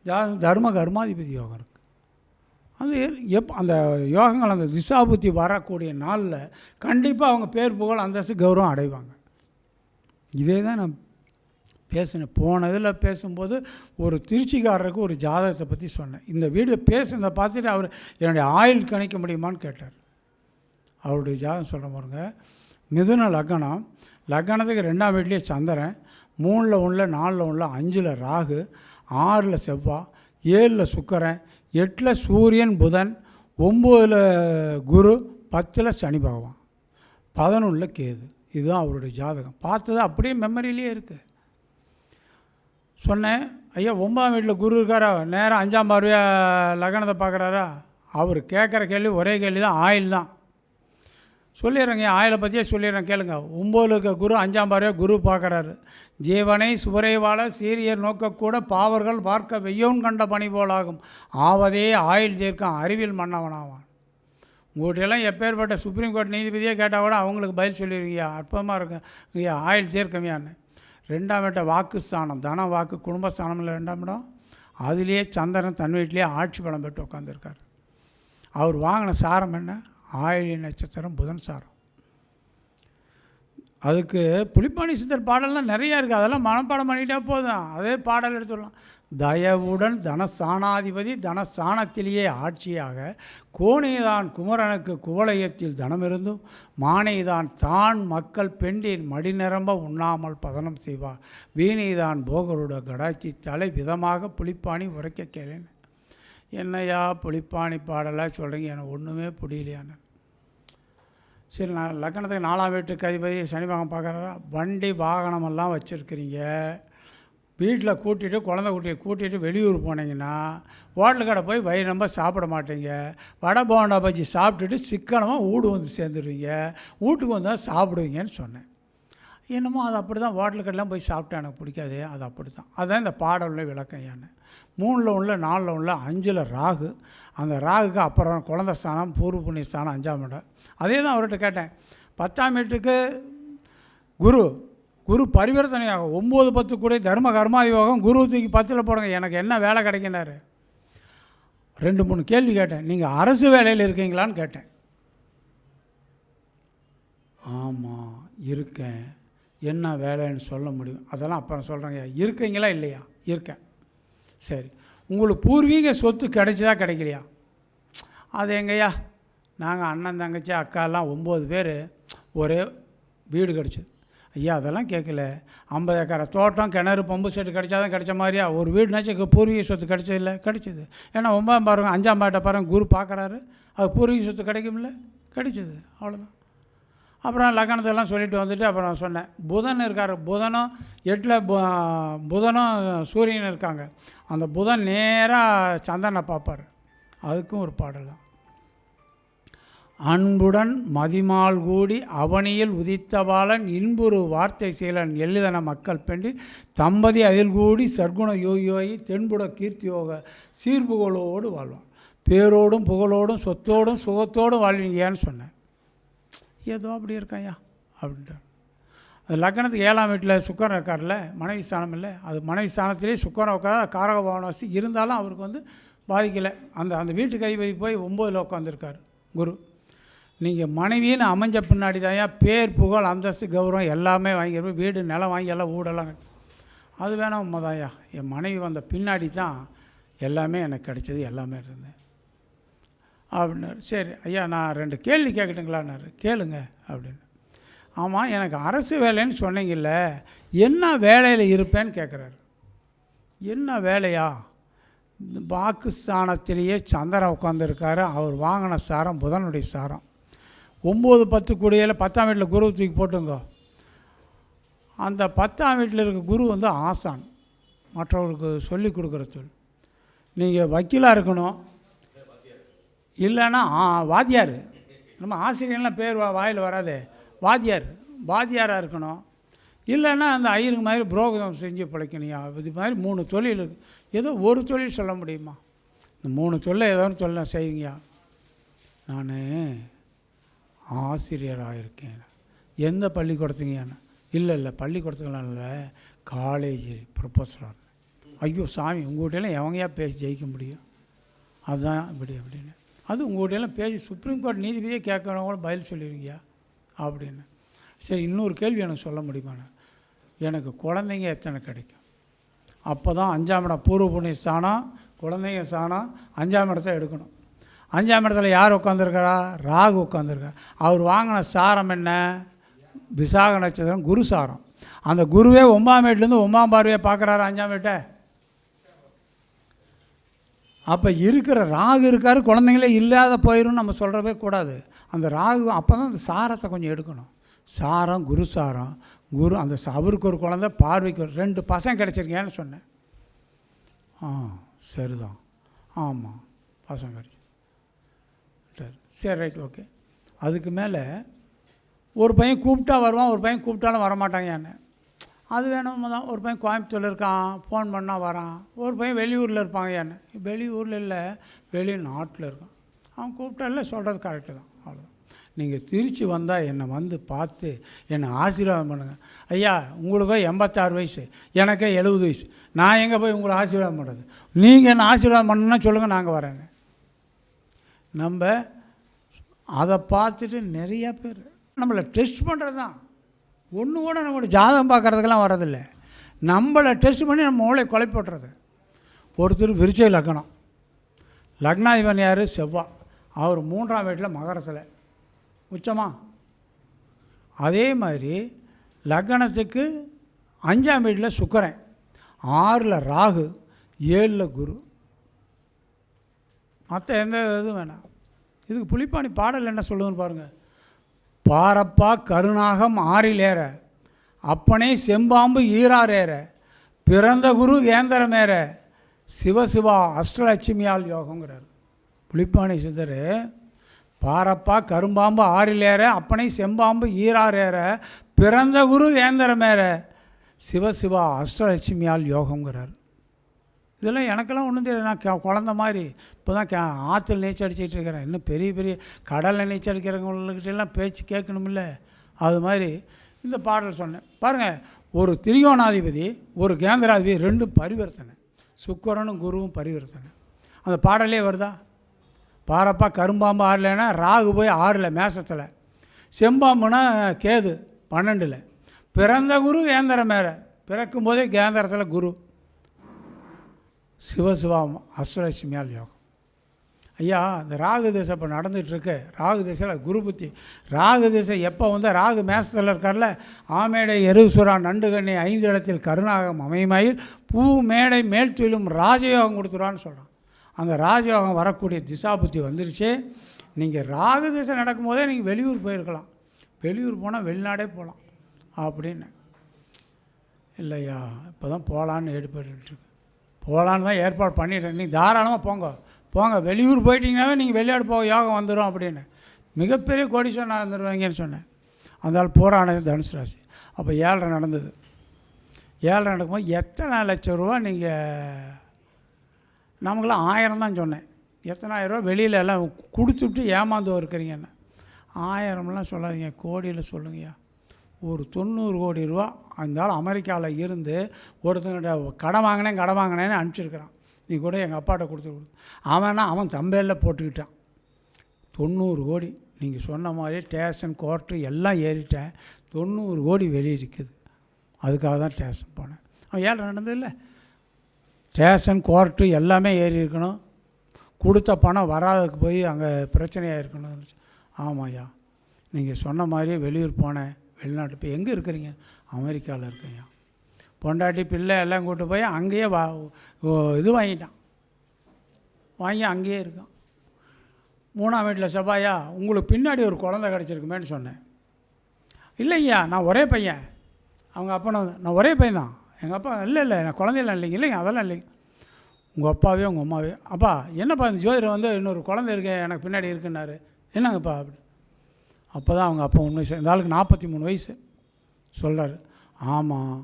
ஜாதகம் தர்ம கர்மாதிபதி யோகம் இருக்குது. அது அந்த யோகங்கள் அந்த திசாபுத்தி வரக்கூடிய நாளில் கண்டிப்பாக அவங்க பேர் புகழ் அந்தஸ்து கௌரவம் அடைவாங்க. இதே தான் நான் பேசினேன். போன இதில் பேசும்போது ஒரு திருச்சிக்காரருக்கு ஒரு ஜாதகத்தை பற்றி சொன்னேன். இந்த வீடியோ பேசுனதை பார்த்துட்டு அவர் என்னுடைய ஆயுள் கணிக்க முடியுமான்னு கேட்டார். அவருடைய ஜாதகம் சொல்கிற பாருங்க. மிதுன லக்னம், லக்னத்துக்கு 2ஆம் வீட்லேயே சந்திரன், 3ல் 1, 4ல் 1, 5ல் ராகு, 6ல் செவ்வாய், 7ல் சுக்கிரன், 8ல் சூரியன் புதன், 9ல் குரு, 10ல் சனி பகவான், 11ல் கேது. இதுதான் அவருடைய ஜாதகம். பார்த்தது அப்படியே மெமரியிலே இருக்குது. சொன்னேன், ஐயா 9ஆம் வீட்டில் குரு இருக்காரா, நேராக 5ஆம் பார்வையாக லக்னத்தை பார்க்குறாரா? அவர் கேட்குற கேள்வி ஒரே கேள்வி தான், ஆயில் தான். சொல்லிடுறேங்க, ஆயிலை பற்றியே சொல்லிடுறேன் கேளுங்க. 9ல் இருக்க குரு 5ஆம் பார்வையாக குரு பார்க்குறாரு. ஜீவனை சுவரைவாழ சீரியர் நோக்கக்கூட பாவர்கள் பார்க்க வெய்யோன் கண்ட பணி போலாகும், ஆவதே ஆயில் தீர்க்கம் அறிவில் மன்னவனாவான். உங்கள்கிட்டலாம் எப்பேற்பட்ட சுப்ரீம் கோர்ட் நீதிபதியே கேட்டால் கூட அவங்களுக்கு பதில் சொல்லிடுங்கய்யா, அற்புதமாக இருக்கும் ஐயா, ஆயில் தீர்க்கமையான்னு. 2ஆம் வீட்டை வாக்குஸ்தானம், தன வாக்கு குடும்பஸ்தானம் இல்லை 2ஆம் இடம். அதுலேயே சந்திரன் தன் வீட்டிலேயே ஆட்சி பலம் பெற்று உட்காந்துருக்கார். அவர் வாங்கின சாரம் என்ன? ஆயில்ய நட்சத்திரம் புதன் சாரம். அதுக்கு புலிப்பாணி சித்தர் பாடல்லாம் நிறையா இருக்குது. அதெல்லாம் மனப்பாடம் பண்ணிட்டா போதும், அதே பாடல் எடுத்துடலாம். தயவுடன் தனஸ்தானாதிபதி தனஸ்தானத்திலேயே ஆட்சியாக, கோணைதான் குமரனுக்கு குவலயத்தில் தனமிருந்தும், மானைதான் தான் மக்கள் பெண்டின் மடி நிரம்ப உண்ணாமல் பதனம் செய்வார், வீணைதான் போகருட கடாட்சி தலை விதமாக புலிப்பாணி உரைக்க கேளேன். என்னையா புலிப்பாணி பாடலாக சொல்கிறீங்க, எனக்கு ஒன்றுமே புரியலையான்னு. சரி, நான் லக்னத்துக்கு 4ஆம் வீட்டுக்கு அதிபதி சனி பகவான் பார்க்குறாரா? வண்டி வாகனமெல்லாம் வச்சுருக்கிறீங்க, வீட்டில் கூட்டிகிட்டு குழந்தை குட்டியை கூட்டிகிட்டு வெளியூர் போனீங்கன்னா ஹோட்டல் கடை போய் வயிறு ரொம்ப சாப்பிட மாட்டீங்க. வடை போண்டா பஜ்ஜி சாப்பிட்டுட்டு சிக்கனமாக வீடு வந்து சேர்ந்துருவீங்க, வீட்டுக்கு வந்தால் சாப்பிடுவீங்கன்னு சொன்னேன். என்னமோ அது அப்படி தான், ஹோட்டல் கடைலாம் போய் சாப்பிட்டா எனக்கு பிடிக்காது, அது அப்படி தான். அதுதான் இந்த பாடலில் விளக்கம். ஏன்னு 3ல் 1, 4ல் 1, 5ல் ராகு. அந்த ராகுக்கு அப்புறம் குழந்தை ஸ்தானம், பூர்வ புண்ணிய ஸ்தானம் 5ஆம் இடம். அதே தான் அவர்கிட்ட கேட்டேன். 10ஆம் வீட்டுக்கு குரு, குரு பரிவர்த்தனையாகும். 9, 10 கூட தர்ம கர்மாயோகம். குரு தூக்கி 10ல் போடுங்க, எனக்கு என்ன வேலை கிடைக்கினாரு? 2, 3 கேள்வி கேட்டேன். நீங்கள் அரசு வேலையில் இருக்கீங்களான்னு கேட்டேன். ஆமாம் இருக்கேன், என்ன வேலைன்னு சொல்ல முடியும்? அதெல்லாம் அப்புறம் சொல்கிறேங்க. இருக்கீங்களா? இல்லையா? இருக்கேன். சரி, உங்களுக்கு பூர்வீக சொத்து கிடைச்சதா கிடைக்கலையா? அது எங்கய்யா, நாங்கள் அண்ணன் தங்கச்சி அக்காலாம் 9 பேர் ஒரே வீடு கிடச்சிது. ஐயா அதெல்லாம் கேட்கல, 50 ஏக்கரை தோட்டம், கிணறு, பம்பு செட்டு கிடைச்சாதான் கிடைச்ச மாதிரியா? ஒரு வீடுனாச்சும் பூர்வீக சொத்து கிடைச்சது இல்லை? கிடைச்சிது. ஏன்னா 9ஆம் பாருங்க 5ஆம் பாட்டை பாருங்கள், குரு பார்க்குறாரு, அது பூர்வீக சொத்து கிடைக்கும்ல? கிடைச்சிது, அவ்வளோதான். அப்புறம் லக்னத்தெல்லாம் சொல்லிட்டு வந்துட்டு அப்புறம் சொன்னேன், புதன் இருக்கார், புதனும் 8ல் புதனும் சூரியன் இருக்காங்க. அந்த புதன் நேராக சந்திரனை பார்ப்பார். அதுக்கும் ஒரு பாடல் தான். அன்புடன் மதிமால் கூடி அவனியில் உதித்தபாலன் இன்புறு வார்த்தை செயலன் எளிதன மக்கள் பெண்டி தம்பதி அதில் கூடி சர்க்குண யோகி தென்புட கீர்த்தியோக சீர்புகழோடு வாழ்வான், பேரோடும் புகழோடும் சொத்தோடும் சுகத்தோடும் வாழ்வீங்கன்னு சொன்னேன். ஏதோ அப்படி இருக்கையா அப்படின்ட்டு. அது லக்னத்துக்கு 7ஆம் வீட்டில் சுக்கரன் இருக்கார்ல, மனைவி ஸ்தானம் இல்லை, அது மனைவி ஸ்தானத்திலே சுக்கரன் உட்கார காரக பவனவாசி இருந்தாலும் அவருக்கு வந்து பாதிக்கலை. அந்த வீட்டுக்கு அதிபதி போய் 9ல் உட்காந்துருக்கார் குரு. நீங்கள் மனைவின்னு அமைஞ்ச பின்னாடி தான் பேர் புகழ் அந்தஸ்து கௌரவம் எல்லாமே வாங்கியிருப்போம், வீடு நிலம் வாங்கி எல்லாம் வீடெல்லாம். அது வேணாம் உண்மைதான்யா, என் மனைவி வந்த பின்னாடி தான் எல்லாமே எனக்கு கிடைச்சது, எல்லாமே இருந்தேன் அப்படின்னாரு. சரி ஐயா, நான் 2 கேள்வி கேட்கட்டுங்களான்னாரு. கேளுங்க அப்படின்னு. ஆமாம், எனக்கு அரசு வேலைன்னு சொன்னீங்கல்ல, என்ன வேலையில் இருப்பேன்னு கேட்குறாரு. என்ன வேலையா? பாகிஸ்தானத்திலேயே சந்திரன் உட்காந்துருக்காரு, அவர் வாங்கின சாரம் புதனுடைய சாரம். 9, 10 கூடியில் 10ஆம் வீட்டில் குரு தூக்கி போட்டுங்க. அந்த 10ஆம் வீட்டில் இருக்க குரு வந்து ஆசான், மற்றவர்களுக்கு சொல்லி கொடுக்குற சொல். நீங்கள் வக்கீலாக இருக்கணும், இல்லைன்னா வாத்தியார். நம்ம ஆசிரியர்லாம் பேர் வாயில் வராது, வாத்தியாராக இருக்கணும். இல்லைன்னா அந்த ஐயருக்கு மாதிரி புரோகிதம் செஞ்சு பிழைக்கணியா. இது மாதிரி 3 தொழில் இருக்குது. ஏதோ ஒரு தொழில் சொல்ல முடியுமா? இந்த 3 தொழில் ஏதோ ஒன்று சொல்ல செய்வீங்கயா. நான் ஆசிரியராக இருக்கேன். எந்த பள்ளிக்கூடத்துங்கன்னு? இல்லை பள்ளிக்கூடத்துக்கெல்லாம் இல்லை, காலேஜ் ப்ரொஃபஸராக. ஐயோ சாமி, உங்கள்கிட்டலாம் எவங்கயா பேசி ஜெயிக்க முடியும்? அதுதான் அப்படின்னு. அது உங்கள்கிட்டலாம் பேசி சுப்ரீம் கோர்ட் நீதிபதியே கேட்கறவங்க கூட பதில் சொல்லிடுங்கய்யா அப்படின்னு. சரி, இன்னொரு கேள்வி எனக்கு சொல்ல முடியுமாண்ணே? எனக்கு குழந்தைங்க எத்தனை கிடைக்கும்? அப்போ தான் 5ஆம் இடம் பூர்வ புண்ணிய ஸ்தானம், குழந்தைங்க ஸ்தானம் 5ஆம் இடத்த எடுக்கணும். 5ஆம் இடத்துல யார் உட்காந்துருக்கிறா? ராகு உட்காந்துருக்கா. அவர் வாங்கின சாரம் என்ன? விசாக நட்சத்திரம் குரு சாரம். அந்த குருவே 9ஆம் வீட்டிலேருந்து 9ஆம் பார்வையை பார்க்குறாரு 5ஆம் வீட்டை. அப்போ இருக்கிற ராகு இருக்கார், குழந்தைங்களே இல்லாத போயிடும் நம்ம சொல்கிறவே கூடாது. அந்த ராகு அப்போ தான் அந்த சாரத்தை கொஞ்சம் எடுக்கணும். சாரம் குரு சாரம். குரு அந்த அவருக்கு ஒரு குழந்தை, பார்வைக்கு ஒரு 2 பசங்க கிடச்சிருக்கேன்னு சொன்னேன். சரிதான், ஆமாம் பசங்க கிடச்சி. சரி ரைட் ஓகே. அதுக்கு மேலே ஒரு பையன் கூப்பிட்டா வருவான், ஒரு பையன் கூப்பிட்டாலும் வரமாட்டாங்க. என்ன அது வேணும் தான். ஒரு பையன் கோயம்புத்தூரில் இருக்கான், ஃபோன் பண்ணால் வரான். ஒரு பையன் வெளியூரில் இருப்பாங்க. என்ன வெளியூரில் இல்லை, வெளிநாட்டில் இருக்கான். அவன் கூப்பிட்டா இல்லை, சொல்கிறது கரெக்டு தான். அவ்வளோதான். நீங்கள் திருச்சி வந்தால் என்னை வந்து பார்த்து என்னை ஆசீர்வாதம் பண்ணுங்கள். ஐயா உங்களுக்கோ 86 வயசு, எனக்கே 70 வயசு. நான் எங்கே போய் உங்களை ஆசீர்வாதம் பண்ணுறது? நீங்கள் என்ன ஆசீர்வாதம் பண்ணணுன்னா சொல்லுங்கள், நாங்கள் வரேங்க. நம்ம அதை பார்த்துட்டு நிறையா பேர் நம்மளை டெஸ்ட் பண்ணுறது தான். ஒன்று கூட நம்மளோட ஜாதகம் பார்க்குறதுக்கெல்லாம் வரதில்லை. நம்மளை டெஸ்ட் பண்ணி நம்ம மூளை கொலை போட்டுறது. ஒருத்தர் விருச்சிக லக்னம், லக்னாதிபன் யார்? செவ்வாய். அவர் 3ஆம் வீட்டில் மகரத்தில் உச்சமா. அதே மாதிரி லக்னத்துக்கு 5ஆம் வீட்டில் சுக்கிரன், 6ல் ராகு, 7ல் குரு. மற்ற எந்த இதுவும் வேணாம். இதுக்கு புலிப்பாணி பாடல் என்ன சொல்லுதுன்னு பாருங்கள். பாரப்பா கருநாகம் ஆறிலேற, அப்பனே செம்பாம்பு ஈராறேற, பிறந்த குரு கேந்திரமேற, சிவசிவா அஷ்டலட்சுமியால் யோகங்கிறார் புலிப்பாணி சித்தர். பாரப்பா கரும்பாம்பு ஆறிலேற, அப்பனை செம்பாம்பு ஈராறேற, பிறந்த குரு கேந்திரமேற, சிவசிவா அஷ்டலட்சுமியால் யோகங்கிறார். இதெல்லாம் எனக்கெல்லாம் ஒன்றும் தெரியாது. நான் குழந்த மாதிரி இப்போ தான் ஆற்றுல நீச்சல் அடிச்சுட்டு இருக்கிறேன். இன்னும் பெரிய பெரிய கடலில் நீச்சல் அடிக்கிறவங்கக்கிட்டெல்லாம் பேச்சு கேட்கணுமில்ல. அது மாதிரி இந்த பாடல் சொன்னேன் பாருங்கள். ஒரு திரிகோணாதிபதி, ஒரு கேந்திராதிபதி, 2 பரிவர்த்தனை. சுக்கிரனும் குருவும் பரிவர்த்தனை. அந்த பாடலே வருதா? பாரப்பா கரும்பாம்பு 6லனா ராகு போய் 6ல் மேசத்தில், செம்பாம்புனா கேது 12ல், பிறந்த குரு கேந்திரம் மேலே, பிறக்கும் போதே கேந்திரத்தில் குரு, சிவசிவா அஷ்டலட்சுமியால் யோகம். ஐயா இந்த ராகு திசை இப்போ நடந்துகிட்ருக்கு. ராகு திசையில் குரு புத்தி. ராகு திசை எப்போ வந்து ராகு மேசத்தில் இருக்கார்ல, ஆமேடை எருசுரா நண்டுகண்ணி 5 இடத்தில் கருணாகம் அமைமாயில் பூ மேடை மேல்துயிலும் ராஜயோகம் கொடுத்துருவான்னு சொல்கிறான். அந்த ராஜயோகம் வரக்கூடிய திசா புத்தி வந்துருச்சு. நீங்கள் ராகு திசை நடக்கும்போதே நீங்கள் வெளியூர் போயிருக்கலாம். வெளியூர் போனால் வெளிநாடே போகலாம் அப்படின்னு. இல்லையா இப்போ தான் போகலான்னு ஏற்பட்டுருக்கு. போகலான்னு தான் ஏற்பாடு பண்ணிட்டேன். நீங்கள் தாராளமாக போங்க. வெளியூர் போயிட்டீங்கன்னாவே நீங்கள் வெளிநாடு போக யோகம் வந்துடும் அப்படின்னு. மிகப்பெரிய கோடீஸ்வரனாக இருந்துருவாங்கன்னு சொன்னேன். அதனால் போரானது தனுசு ராசி. அப்போ 7.5 நடந்தது. 7.5 நடக்கும்போது எத்தனை லட்சம் ரூபா நீங்கள், நமக்கெல்லாம் 1000 தான் சொன்னேன். எத்தனை 1000 ரூபா வெளியில் எல்லாம் கொடுத்துட்டு ஏமாந்து இருக்கிறீங்கன்னு. 1000லாம் சொல்லாதீங்க, கோடியில் சொல்லுங்கய்யா. ஒரு 90 கோடி ரூபா இருந்தாலும் அமெரிக்காவில் இருந்து ஒருத்தங்கிட்ட கடன் வாங்கினேன்னு அனுப்பிச்சிருக்கிறான். நீ கூட எங்கள் அப்பாட்ட கொடுத்து அவன் தம்பேலில் போட்டுக்கிட்டான். 90 கோடி. நீங்கள் சொன்ன மாதிரி ஸ்டேஷன் கோர்ட்டு எல்லாம் ஏறிட்டேன். 90 கோடி வெளியே இருக்குது. அதுக்காக தான் ஸ்டேஷன் போனேன். அவன் 7 நடந்ததில்லை. ஸ்டேஷன் கோர்ட்டு எல்லாமே ஏறி இருக்கணும். கொடுத்த பணம் வராதுக்கு போய் அங்கே பிரச்சனையாக இருக்கணும். ஆமாய்யா, நீங்கள் சொன்ன மாதிரியே வெளியூர் போனேன். வெளிநாட்டு இப்போ எங்கே இருக்கிறீங்க? அமெரிக்காவில் இருக்கேன். பொண்டாட்டி பிள்ளை எல்லாம் கூப்பிட்டு போய் அங்கேயே இது வாங்கி அங்கேயே இருக்கான். 3ஆம் வீட்டில் செவ்வாயா, உங்களுக்கு பின்னாடி ஒரு குழந்தை கிடச்சிருக்குமேன்னு சொன்னேன். இல்லைங்கய்யா, நான் ஒரே பையன். அவங்க அப்பா நான் ஒரே பையன் தான். எங்கள் அப்பா இல்லை நான் குழந்தையெல்லாம் இல்லைங்க அதெல்லாம் இல்லைங்க. உங்கள் அப்பாவே உங்கள் அம்மாவே. அப்பா என்னப்பா இந்த ஜோதிடர் வந்து இன்னொரு குழந்தை இருக்கேன் எனக்கு பின்னாடி இருக்குன்னாரு. என்னங்கப்பா அப்படி. அப்போ தான் அவங்க அப்பா உண்மை இந்த ஆளுக்கு 43 வயசு சொல்கிறார். ஆமாம்,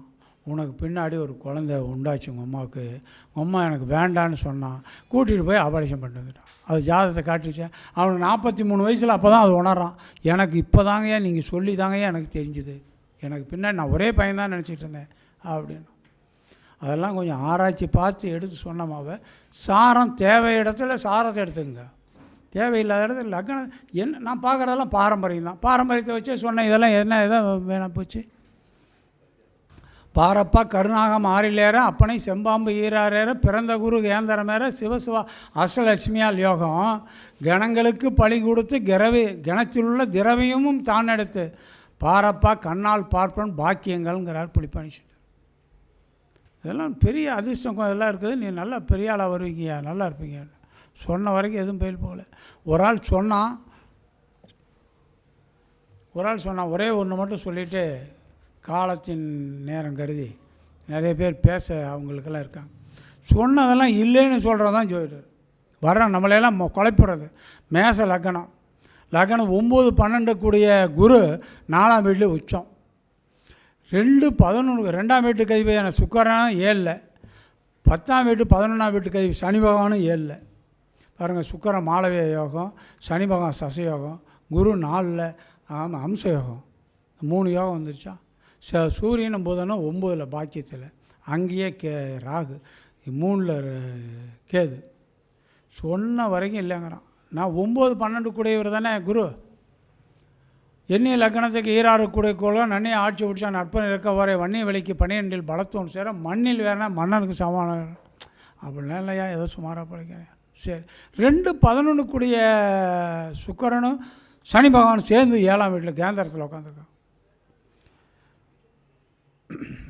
உனக்கு பின்னாடி ஒரு குழந்தை உண்டாச்சு உங்கள் அம்மாவுக்கு, உங்கள் அம்மா எனக்கு வேண்டான்னு சொன்னான், கூட்டிகிட்டு போய் ஆபரேஷன் பண்ணிட்டு வந்துட்டான். அது ஜாதகத்தை காட்டிச்சேன். அவனுக்கு 43 வயசில் அப்போ தான் அது உணர்றான். எனக்கு இப்போ தாங்கய்யா நீங்கள் சொல்லி தாங்கய்யா எனக்கு தெரிஞ்சுது, எனக்கு பின்னாடி நான் ஒரே பையன் தான் நினச்சிட்டு இருந்தேன் அப்படின்னு. அதெல்லாம் கொஞ்சம் ஆராய்ச்சி பார்த்து எடுத்து சொன்னமாவே. சாரம் தேவை இடத்துல சாரத்தை எடுத்துக்கங்க, தேவையில்லாத இடத்துல லக்னம் என்ன. நான் பார்க்குறதெல்லாம் பாரம்பரியம் தான். பாரம்பரியத்தை வச்சு சொன்னேன். இதெல்லாம் என்ன எதை வேணாம் போச்சு. பாரப்பா கருணாகம் ஆறிலேற அப்பனை செம்பாம்பு ஈராறேற பிறந்த குரு கேந்திரமேற சிவசிவா அஷ்டலட்சுமியால் யோகம் கணங்களுக்கு பழி கொடுத்து கணத்திலுள்ள திரவியமும் தான் எடுத்து பாரப்பா கண்ணால் பார்ப்பன் பாக்கியங்கள்ங்கிறார் புலிப்பாணி. இதெல்லாம் பெரிய அதிர்ஷ்டம் இதெல்லாம் இருக்குது. நீ நல்லா பெரிய ஆளாக வருவீங்கய்யா, நல்லா இருப்பீங்க. சொன்ன வரைக்கும் எதுவும் பெயில் போகல. ஒரு ஆள் சொன்னான் ஒரே ஒன்று மட்டும் சொல்லிவிட்டு, காலத்தின் நேரம் கருதி நிறைய பேர் பேச அவங்களுக்கெல்லாம் இருக்காங்க. சொன்னதெல்லாம் இல்லைன்னு சொல்கிறது தான் ஜோதிடர். வர்றோம் நம்மளையெல்லாம் குழப்பிடுறது. மேச லக்னம் 9-12 கூடிய குரு 4ஆம் வீட்டில் உச்சம், 2-11 2ஆம் வீட்டுக்கு அதிபதியான சுக்கிரன் 7ல், 10ஆம் வீட்டு 11ஆம் வீட்டுக்கு அதிபதி சனி பகவானும் 7ல். பாருங்கள், சுக்கிரன் மாளவிய யோகம், சனி பகவான் சசயோகம், குரு 4ல் அம்ச யோகம், 3 யோகம் வந்துருச்சா. சூரியனும் புதனும் 9ல் பாக்கியத்தில், அங்கேயே ராகு 3ல் கேது. சொன்ன வரைக்கும் இல்லைங்கிறான். நான் 9-12 கூடியவர் தானே குரு. எண்ணிய லக்னத்துக்கு ஈராறு கூடிய கோள்கள் நன்னியை ஆட்சி பிடிச்சா நற்பன் இருக்க வரை வன்னிய வெளிக்கு 12 பலத்தோன் சேர மண்ணில் வேணா மன்னனுக்கு சமானம் அப்படிலாம் இல்லையா, ஏதோ சுமாராக படிக்கிறேன். சரி, 2-11 கூடிய சுக்கிரனும் சனி பகவான் சேர்ந்து 7ஆம் வீட்டில் கேந்திரத்தில் உட்காந்துருக்கான்.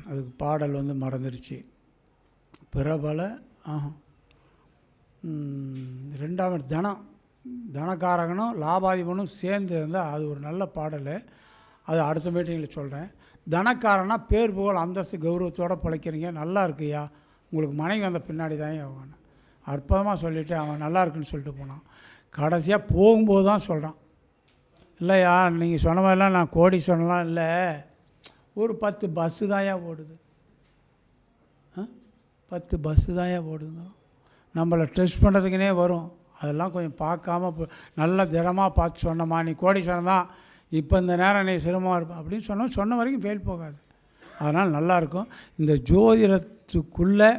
அதுக்கு பாடல் மறந்துடுச்சு. பிரபல 2ஆம் தனக்காரகனும் லாபாதிபனும் சேர்ந்து இருந்தால் அது ஒரு நல்ல பாடல். அது அடுத்த மீட்டிங்கில் சொல்கிறேன். தனக்காரனா பேர் புகழ் அந்தஸ்து கௌரவத்தோடு பிழைக்கிறீங்க, நல்லா இருக்குயா. உங்களுக்கு மனைவி வந்த பின்னாடி தான் அவன் அற்புதமாக சொல்லிவிட்டு அவன் நல்லா இருக்குன்னு சொல்லிட்டு போனான். கடைசியாக போகும்போது தான் சொல்கிறான், இல்லையா நீங்கள் சொன்ன மாதிரிலாம் நான் கோடி சொன்னலாம் இல்லை, ஒரு 10 பஸ்ஸு தான்யா ஓடுது, 10 பஸ்ஸு தான்யா ஓடுதுங்க. நம்மளை டெஸ்ட் பண்ணுறதுக்குனே வரும். அதெல்லாம் கொஞ்சம் பார்க்காம நல்லா திடமாக பார்த்து சொன்னம்மா, நீ கோடி சொன்னதான் இப்போ இந்த நேரம் நீ சிரமமாக இருப்ப அப்படின்னு சொன்ன வரைக்கும் ஃபெயில் போகாது. அதனால் நல்லாயிருக்கும். இந்த ஜோதிடத்துக்குள்ளே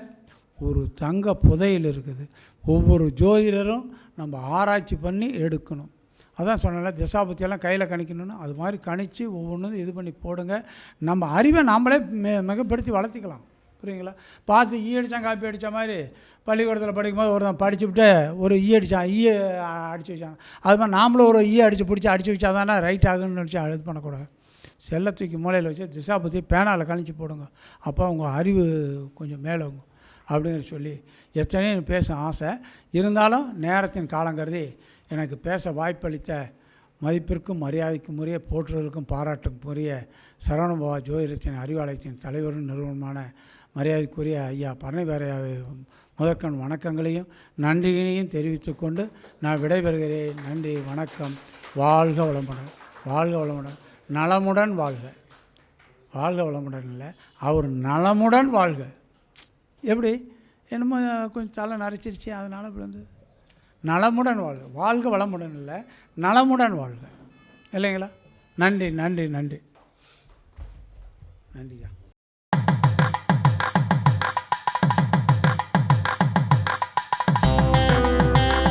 ஒரு தங்க புதையல் இருக்குது. ஒவ்வொரு ஜோதிடரும் நம்ம ஆராய்ச்சி பண்ணி எடுக்கணும். அதான் சொன்னல, திசாபத்தியெல்லாம் கையில் கணிக்கணும்னு அது மாதிரி கணித்து ஒவ்வொன்றும் இது பண்ணி போடுங்க. நம்ம அறிவை நாம்ளே மிகப்படுத்தி வளர்த்திக்கலாம். புரியுங்களா? பார்த்து அடித்தான் காப்பி அடித்த மாதிரி பள்ளிக்கூடத்தில் படிக்கும்போது ஒருத்தன் படிச்சுவிட்டு ஒரு அடித்தான், அடித்து வச்சான். அது மாதிரி நாமளும் ஒரு அடித்து வச்சா தானே ரைட் ஆகுன்னு நினச்சி இது பண்ணக்கூடாது. செல்லை தூக்கி மூலையில் வச்சு திசாபத்தி பேனாவில் கணிச்சு போடுங்க. அப்போ உங்கள் அறிவு கொஞ்சம் மேலோங்க அப்படிங்கிற சொல்லி எத்தனையோ பேச ஆசை இருந்தாலும் நேரத்தின் காலங்கருதி எனக்கு பேச வாய்ப்பளித்த மதிப்பிற்கும் மரியாதைக்கும் உரிய போற்றுதலுக்கும் பாராட்டுக்கும் உரிய சரவணபவா ஜோதிடத்தின் அறிவாலயத்தின் தலைவரும் நிறுவனமான மரியாதைக்குரிய ஐயா பரணிபாரையாவை முதற்கண் வணக்கங்களையும் நன்றியினையும் தெரிவித்துக்கொண்டு நான் விடைபெறுகிறேன். நன்றி, வணக்கம். வாழ்க வளமுடன், வாழ்க வளமுடன், நலமுடன் வாழ்க. வாழ்க வளமுடன் இல்லை, அவர் நலமுடன் வாழ்க. எப்படி என்னமோ கொஞ்சம் தலை நரைச்சிருச்சு, அதனால் இப்படி வந்து நலமுடன் வாழ்க. வாழ்க வளமுடன் இல்லை, நலமுடன் வாழ்க, இல்லைங்களா? நன்றி நன்றி நன்றி நன்றியா.